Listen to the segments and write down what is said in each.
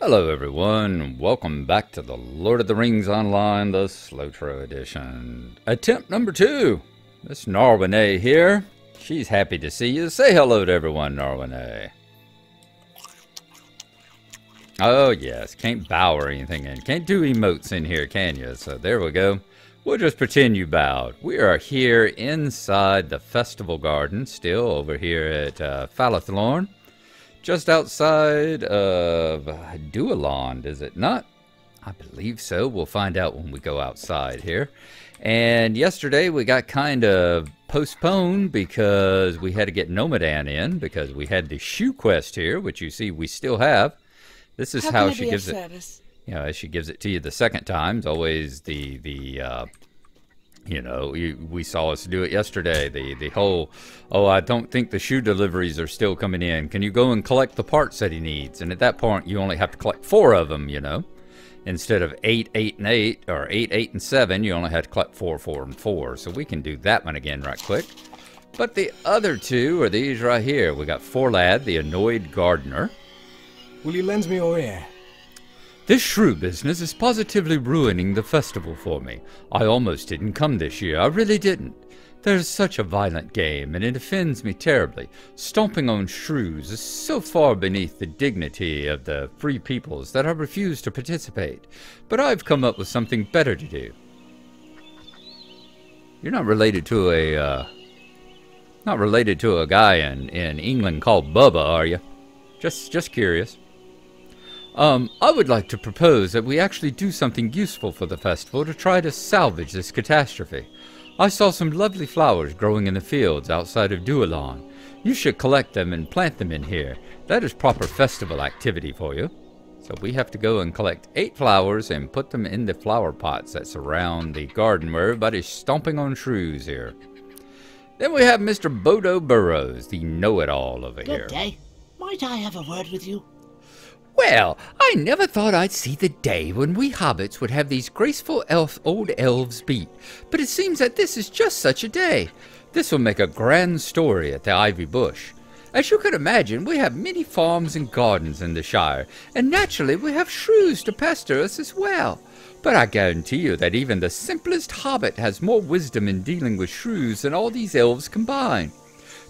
Hello everyone, and welcome back to the Lord of the Rings Online, the SLOTRO edition. Attempt number 2. Miss Narwhal here. She's happy to see you. Say hello to everyone, Narwhal. Oh yes, can't bow or anything in. Can't do emotes in here, can you? So there we go. We'll just pretend you bowed. We are here inside the festival garden, still over here at Falathlorn. Just outside of Duillond, is it not? I believe so. We'll find out when we go outside here. And yesterday we got kind of postponed because we had to get Nomadan in because we had the shoe quest here, which you see we still have. This is how she gives it. You know, as she gives it to you the second time. It's always you know, we saw us do it yesterday. The whole, oh, I don't think the shoe deliveries are still coming in. Can you go and collect the parts that he needs? And at that point, you only have to collect 4 of them, you know. Instead of 8, 8, and 8, or 8, 8, and 7, you only have to collect 4, 4, and 4. So we can do that one again right quick. But the other 2 are these right here. We got Forlad, the annoyed gardener. Will you lend me your ear? This shrew business is positively ruining the festival for me. I almost didn't come this year, I really didn't. There's such a violent game, and it offends me terribly. Stomping on shrews is so far beneath the dignity of the free peoples that I refuse to participate. But I've come up with something better to do. You're not related to a guy in England called Bubba, are you? Just curious. I would like to propose that we actually do something useful for the festival to try to salvage this catastrophe. I saw some lovely flowers growing in the fields outside of Duillond. You should collect them and plant them in here. That is proper festival activity for you. So we have to go and collect 8 flowers and put them in the flower pots that surround the garden where everybody's stomping on shrews here. Then we have Mr. Bodo Burrows, the know-it-all over here. Good day. Might I have a word with you? Well, I never thought I'd see the day when we hobbits would have these graceful old elves beat, but it seems that this is just such a day. This will make a grand story at the Ivy Bush. As you can imagine, we have many farms and gardens in the Shire, and naturally we have shrews to pester us as well. But I guarantee you that even the simplest hobbit has more wisdom in dealing with shrews than all these elves combined.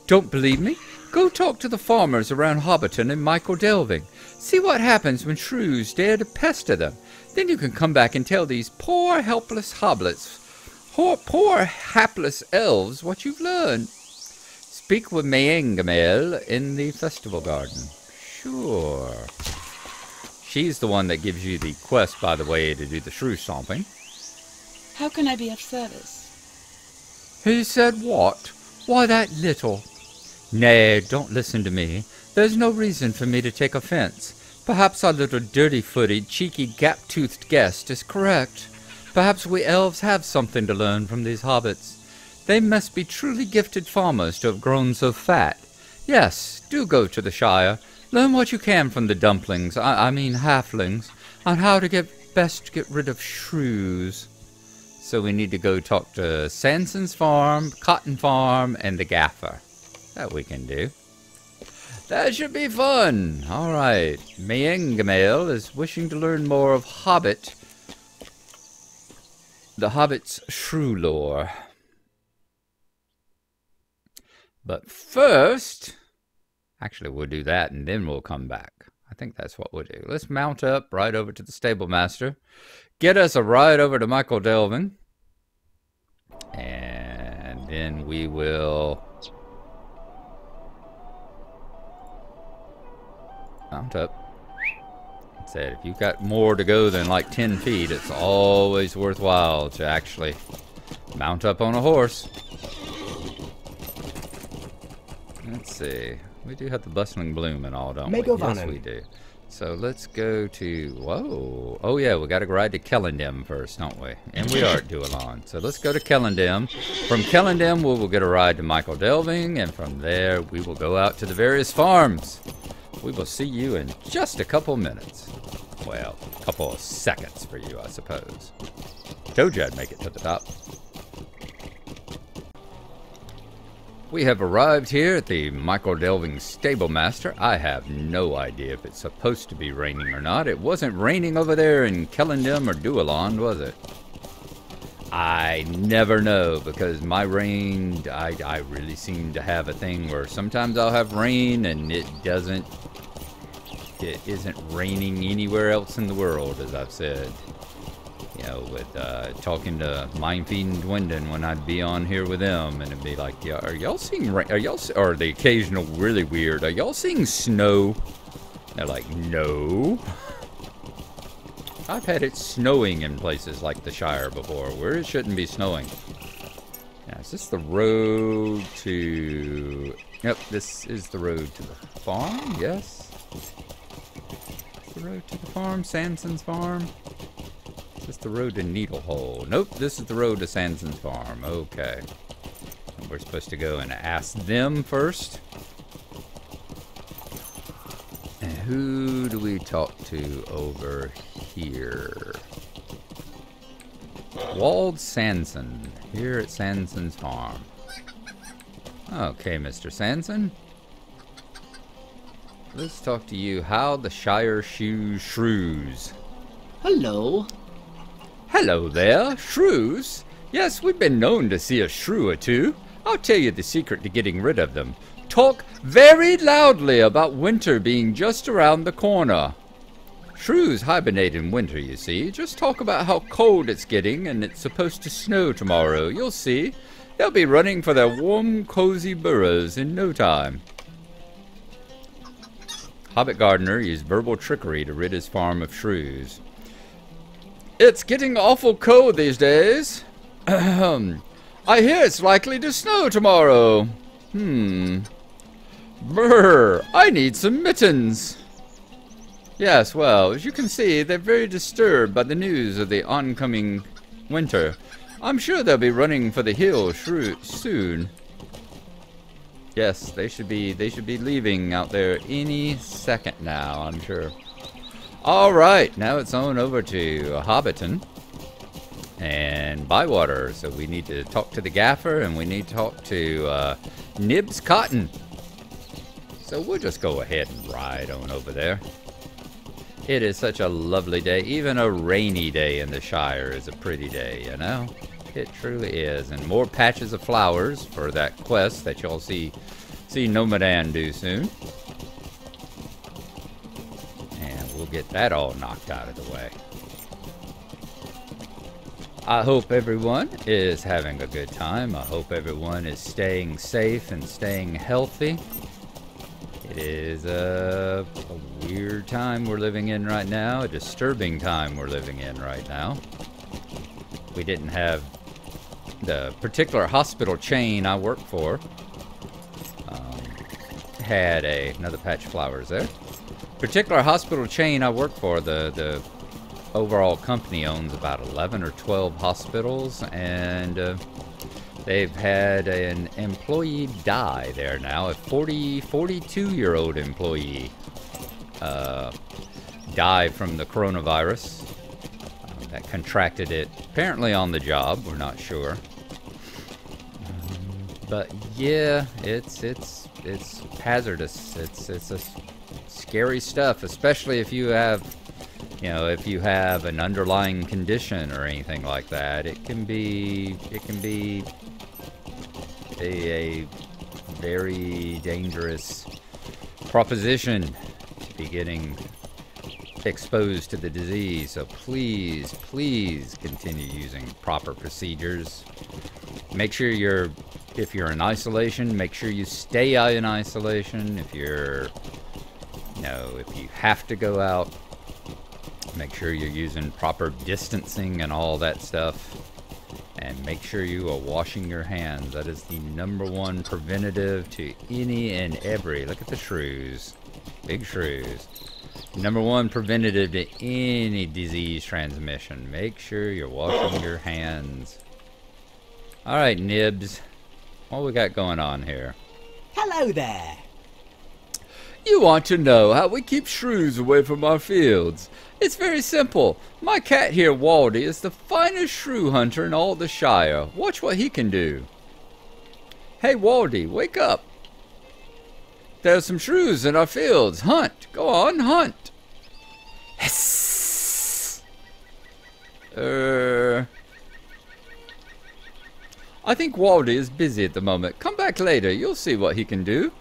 Don't believe me? Go talk to the farmers around Hobbiton and Michael Delving. See what happens when shrews dare to pester them. Then you can come back and tell these poor helpless hobbits, poor hapless elves, what you've learned. Speak with Meyengamel in the festival garden. Sure. She's the one that gives you the quest, by the way, to do the shrew stomping. How can I be of service? He said what? Why, that little. Nay, don't listen to me. There's no reason for me to take offense. Perhaps our little dirty-footed, cheeky, gap-toothed guest is correct. Perhaps we elves have something to learn from these hobbits. They must be truly gifted farmers to have grown so fat. Yes, do go to the Shire. Learn what you can from the dumplings, I mean halflings, on how to best get rid of shrews. So we need to go talk to Sanson's farm, Cotton Farm, and the Gaffer. That we can do. That should be fun. All right. Meyengamel is wishing to learn more of Hobbit. The Hobbit's shrew lore. But first, actually we'll do that and then we'll come back. I think that's what we'll do. Let's mount up right over to the stable master. Get us a ride over to Michael Delvin. And then we will mount up. It said if you've got more to go than like 10 feet, it's always worthwhile to actually mount up on a horse. Let's see. We do have the bustling bloom and all, don't we? Yes, we do. So let's go to... Whoa. Oh, yeah, we got to ride to Kellendem first, don't we? And we are at Duillond. So let's go to Kellendem. From Kellendem, we will get a ride to Michael Delving. And from there, we will go out to the various farms. We will see you in just a couple minutes. Well, a couple of seconds for you, I suppose. Told you I'd make it to the top. We have arrived here at the micro-delving stable master. I have no idea if it's supposed to be raining or not. It wasn't raining over there in Kellendam or Duillond, was it? I never know, because my rain, I really seem to have a thing where sometimes I'll have rain and it isn't raining anywhere else in the world, as I've said. You know, with talking to Mindfeed and Duillond when I'd be on here with them, and it'd be like, yeah, are y'all seeing rain? Or the occasional really weird, are y'all seeing snow? They're like, no. I've had it snowing in places like the Shire before, where it shouldn't be snowing. Now, is this the road to... Yep, this is the road to the farm, yes. The road to the farm, Sanson's farm. Is this the road to Needlehole? Nope, this is the road to Sanson's farm. Okay. And we're supposed to go and ask them first. And who do we talk to over here? Wald Sanson, here at Sanson's farm. Okay, Mr. Sanson. Let's talk to you. How the Shire shoes shrews. Hello. Hello there, shrews. Yes, we've been known to see a shrew or two. I'll tell you the secret to getting rid of them. Talk very loudly about winter being just around the corner. Shrews hibernate in winter, you see. Just talk about how cold it's getting and it's supposed to snow tomorrow. You'll see. They'll be running for their warm, cozy burrows in no time. Hobbit gardener used verbal trickery to rid his farm of shrews. It's getting awful cold these days. I hear it's likely to snow tomorrow. Brr, I need some mittens. Yes, well, as you can see, they're very disturbed by the news of the oncoming winter. I'm sure they'll be running for the hills soon. Yes, they should be leaving out there any second now, I'm sure. All right, now it's on over to Hobbiton and Bywater. So we need to talk to the gaffer and we need to talk to Nibs Cotton. So we'll just go ahead and ride on over there. It is such a lovely day. Even a rainy day in the Shire is a pretty day, you know? It truly is. And more patches of flowers for that quest that you'll see Nomadan do soon. And we'll get that all knocked out of the way. I hope everyone is having a good time. I hope everyone is staying safe and staying healthy. It is a weird time we're living in right now, a disturbing time we're living in right now. We didn't have the particular hospital chain I work for had another patch of flowers there. Particular hospital chain I work for, the overall company owns about 11 or 12 hospitals, and they've had an employee die there now. A 42-year-old employee died from the coronavirus that contracted it, apparently on the job. We're not sure. But yeah, it's hazardous. It's a scary stuff, especially if you have, if you have an underlying condition or anything like that. It can be a very dangerous proposition to be getting exposed to the disease. So please continue using proper procedures. Make sure if you're in isolation, make sure you stay in isolation. If you have to go out, make sure you're using proper distancing and all that stuff. And make sure you are washing your hands. That is the #1 preventative to any and every. Look at the shrews. Big shrews. #1 preventative to any disease transmission. Make sure you're washing your hands. Alright, Nibs. What we got going on here? Hello there. You want to know how we keep shrews away from our fields? It's very simple. My cat here, Waldy, is the finest shrew hunter in all the Shire. Watch what he can do. Hey, Waldy, wake up. There's some shrews in our fields. Hunt. Go on, hunt. Hiss. I think Waldy is busy at the moment. Come back later. You'll see what he can do.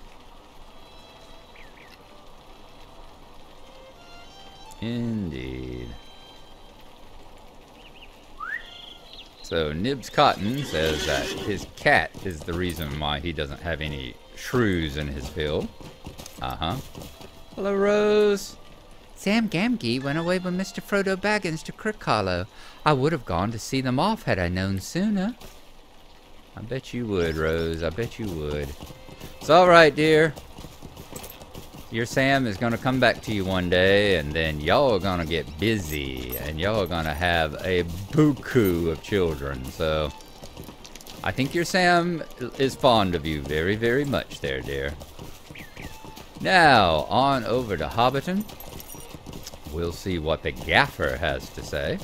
Indeed. So Nibs Cotton says that his cat is the reason why he doesn't have any shrews in his field. Hello, Rose. Sam Gamgee went away with Mr. Frodo Baggins to Crickhollow. I would have gone to see them off had I known sooner. I bet you would, Rose. I bet you would. It's all right, dear. Your Sam is going to come back to you one day, and then y'all are going to get busy, and y'all are going to have a buku of children. So I think your Sam is fond of you very, very much there, dear. Now, on over to Hobbiton. We'll see what the gaffer has to say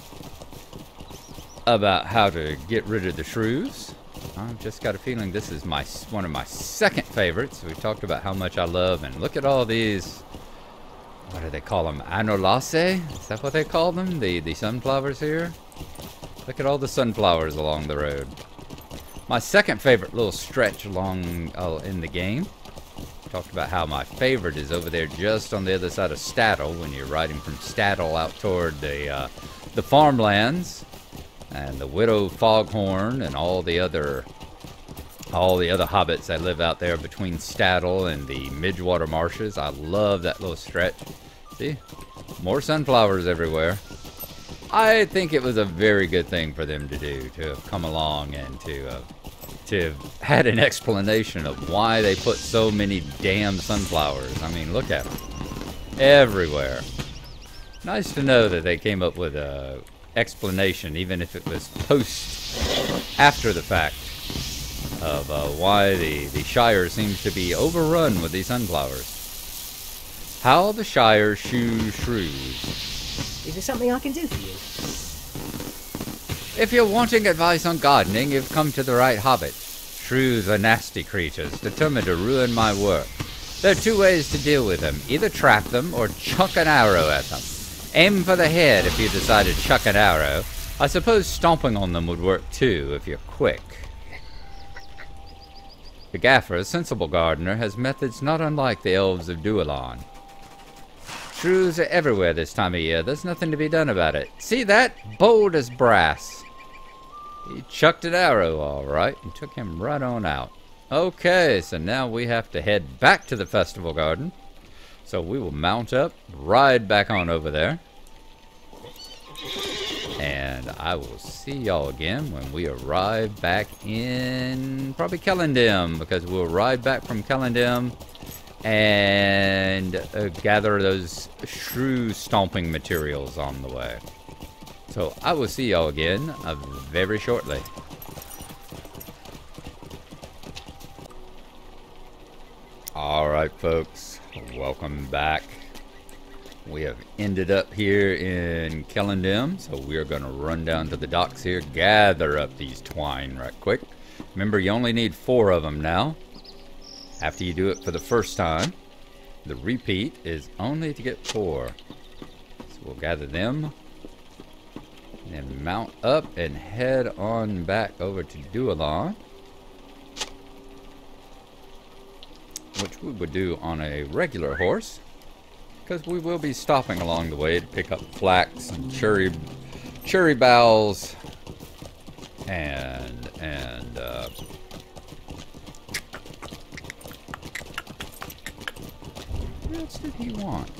about how to get rid of the shrews. I've just got a feeling this is one of my second favorites. We talked about how much I love, and look at all these, what do they call them? Anolace? Is that what they call them? The sunflowers here? Look at all the sunflowers along the road. My second favorite little stretch along in the game. Talked about how my favorite is over there just on the other side of Stattle when you're riding from Stattle out toward the farmlands. And the Widow Foghorn and all the other hobbits that live out there between Stattle and the Midgewater Marshes. I love that little stretch. See? More sunflowers everywhere. I think it was a very good thing for them to do, to have come along and to have had an explanation of why they put so many damn sunflowers. I mean, look at them. Everywhere. Nice to know that they came up with a explanation, even if it was after the fact, of why the Shire seems to be overrun with these sunflowers. How the Shire shoes shrews. Is there something I can do for you? If you're wanting advice on gardening, you've come to the right hobbit. Shrews are nasty creatures, determined to ruin my work. There are two ways to deal with them. Either trap them or chuck an arrow at them. Aim for the head if you decide to chuck an arrow. I suppose stomping on them would work too, if you're quick. The gaffer, a sensible gardener, has methods not unlike the elves of Duillond. Shrews are everywhere this time of year. There's nothing to be done about it. See that? Bold as brass. He chucked an arrow all right and took him right on out. Okay, so now we have to head back to the festival garden. So we will mount up, ride back on over there. And I will see y'all again when we arrive back in probably Kellendim, because we'll ride back from Kellendim and gather those shrew stomping materials on the way. So I will see y'all again very shortly. Alright folks, welcome back. We have ended up here in Kellendim, so we're going to run down to the docks here, gather up these twine right quick. Remember, you only need 4 of them now. After you do it for the first time, the repeat is only to get 4. So we'll gather them, and then mount up and head on back over to Duillond, which we would do on a regular horse, because we will be stopping along the way to pick up flax and cherry boughs and what else did he want?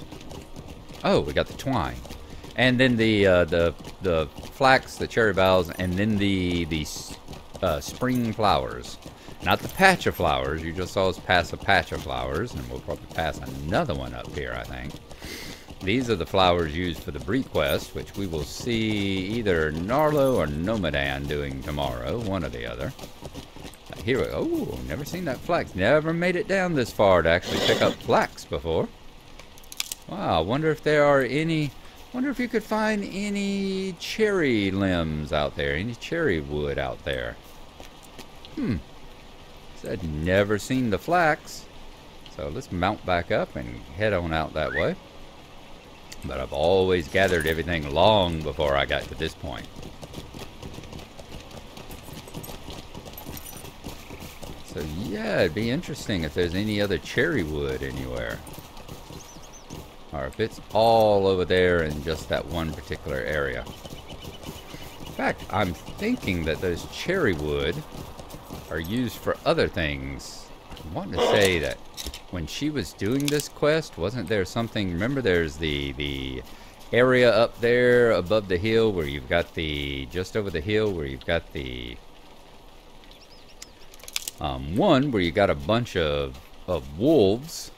Oh, we got the twine, and then the flax, the cherry boughs, and then the spring flowers. Not the patch of flowers. You just saw us pass a patch of flowers, and we'll probably pass another one up here, I think. These are the flowers used for the Bree quest, which we will see either Gnarlo or Nomadan doing tomorrow, one or the other. Here we go. Oh, never seen that flax. Never made it down this far to actually pick up flax before. Wow, I wonder if there are any... wonder if you could find any cherry limbs out there, any cherry wood out there. I'd never seen the flax. So let's mount back up and head on out that way. But I've always gathered everything long before I got to this point. So yeah, it'd be interesting if there's any other cherry wood anywhere. Or if it's all over there in just that one particular area. In fact, I'm thinking that those cherry wood are used for other things. I want to say that when she was doing this quest, wasn't there something, remember there's the area up there above the hill where you've got the, just over the hill where you've got the, one where you got a bunch of wolves.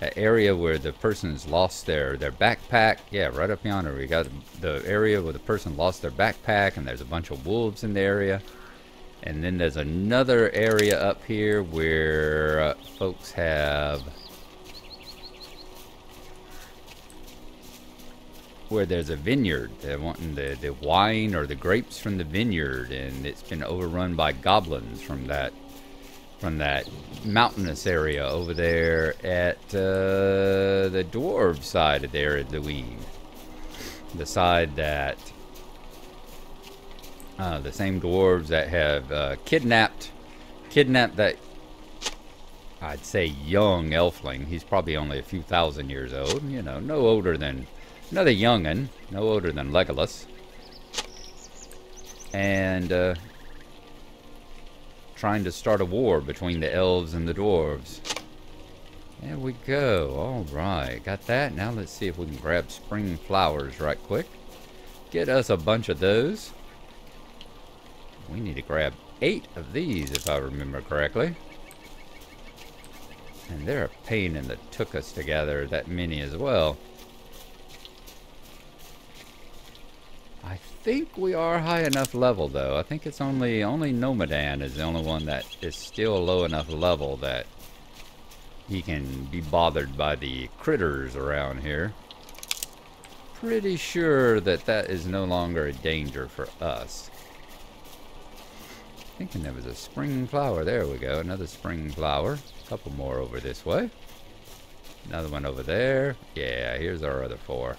That area where the person's lost their backpack. Yeah, right up yonder. We got the area where the person lost their backpack and there's a bunch of wolves in the area. And then there's another area up here where folks have, where there's a vineyard. They're wanting the wine or the grapes from the vineyard, and it's been overrun by goblins from that mountainous area over there at the dwarf side of there at Duillond. The side that the same dwarves that have kidnapped that, I'd say, young elfling. He's probably only a few thousand years old, you know, no older than, another young'un, no older than Legolas. And trying to start a war between the elves and the dwarves. There we go. Alright, got that. Now let's see if we can grab spring flowers right quick. Get us a bunch of those. We need to grab 8 of these if I remember correctly. And they're a pain in the tuchus to gather that many as well. I think we are high enough level though. I think it's only Nomadan is the only one that is still low enough level that he can be bothered by the critters around here. Pretty sure that that is no longer a danger for us. Thinking there was a spring flower. There we go, another spring flower. A couple more over this way. Another one over there. Yeah, here's our other 4.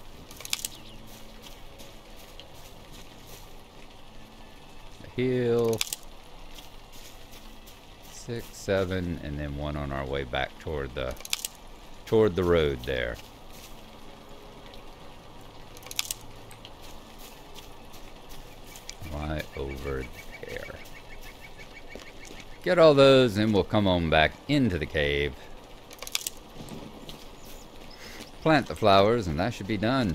Hill, 6, 7, and then one on our way back toward the road there. Right over there. Get all those, and we'll come on back into the cave. Plant the flowers, and that should be done.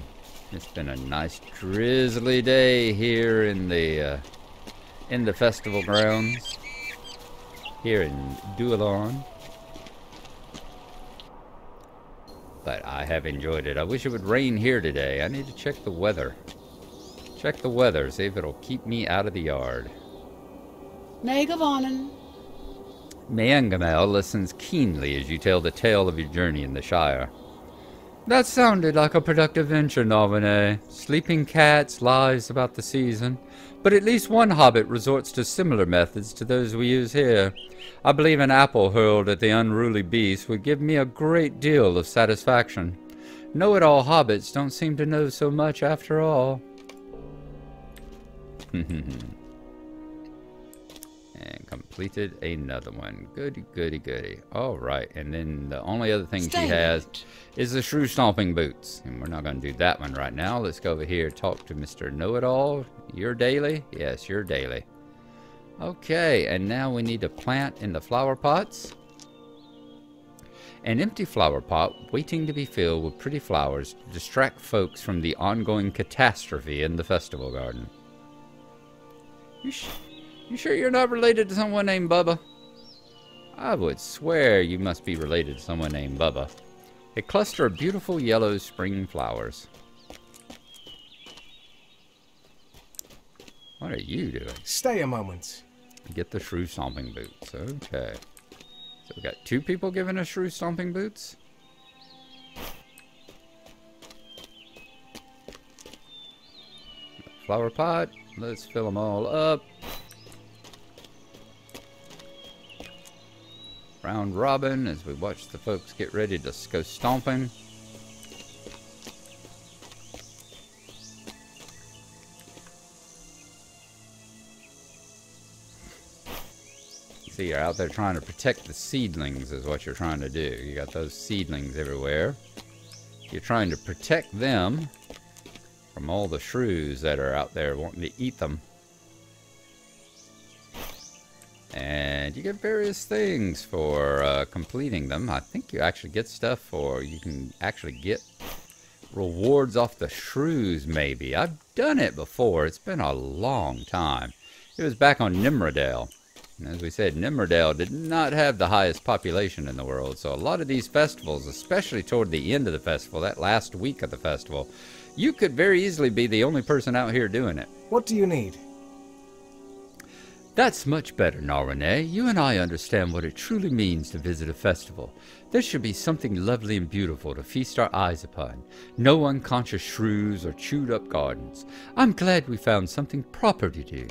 It's been a nice drizzly day here in the festival grounds here in Duillond. But I have enjoyed it. I wish it would rain here today. I need to check the weather. Check the weather, see if it'll keep me out of the yard. Megavonen. Meangamel listens keenly as you tell the tale of your journey in the Shire. That sounded like a productive venture, Navane. Sleeping cats, lies about the season. But at least one hobbit resorts to similar methods to those we use here. I believe an apple hurled at the unruly beast would give me a great deal of satisfaction. Know-it-all hobbits don't seem to know so much after all. And completed another one. Goody, goody, goody. Alright, and then the only other thing she has is the shrew stomping boots. And we're not going to do that one right now. Let's go over here and talk to Mr. Know-it-all. You're daily? Yes, you're daily. Okay, and now we need to plant in the flower pots. An empty flower pot waiting to be filled with pretty flowers to distract folks from the ongoing catastrophe in the festival garden. You sure you're not related to someone named Bubba? I would swear you must be related to someone named Bubba. A cluster of beautiful yellow spring flowers. What are you doing? Stay a moment. Get the shrew stomping boots. Okay. So we got 2 people giving us shrew stomping boots. Flower pot. Let's fill them all up. round robin as we watch the folks get ready to go stomping. See, you're out there trying to protect the seedlings is what you're trying to do. You got those seedlings everywhere. You're trying to protect them from all the shrews that are out there wanting to eat them. And you get various things for completing them. I think you actually get stuff for, you can actually get rewards off the shrews maybe. I've done it before. It's been a long time. It was back on Nimrodale. And as we said, Nimrodale did not have the highest population in the world. So a lot of these festivals, especially toward the end of the festival, that last week of the festival, you could very easily be the only person out here doing it. What do you need? That's much better, Gnarlo. You and I understand what it truly means to visit a festival. There should be something lovely and beautiful to feast our eyes upon. No unconscious shrews or chewed-up gardens. I'm glad we found something proper to do.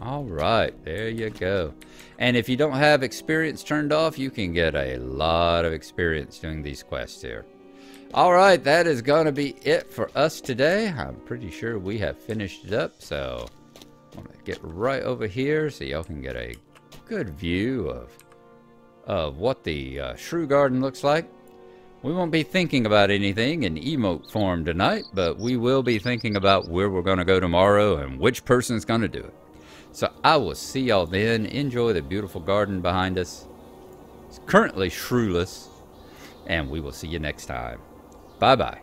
All right, there you go. And if you don't have experience turned off, you can get a lot of experience doing these quests here. All right, that is going to be it for us today. I'm pretty sure we have finished it up, so I'm going to get right over here so y'all can get a good view of what the shrew garden looks like. We won't be thinking about anything in emote form tonight, but we will be thinking about where we're going to go tomorrow and which person's going to do it. So I will see y'all then. Enjoy the beautiful garden behind us. It's currently shrewless, and we will see you next time. Bye-bye.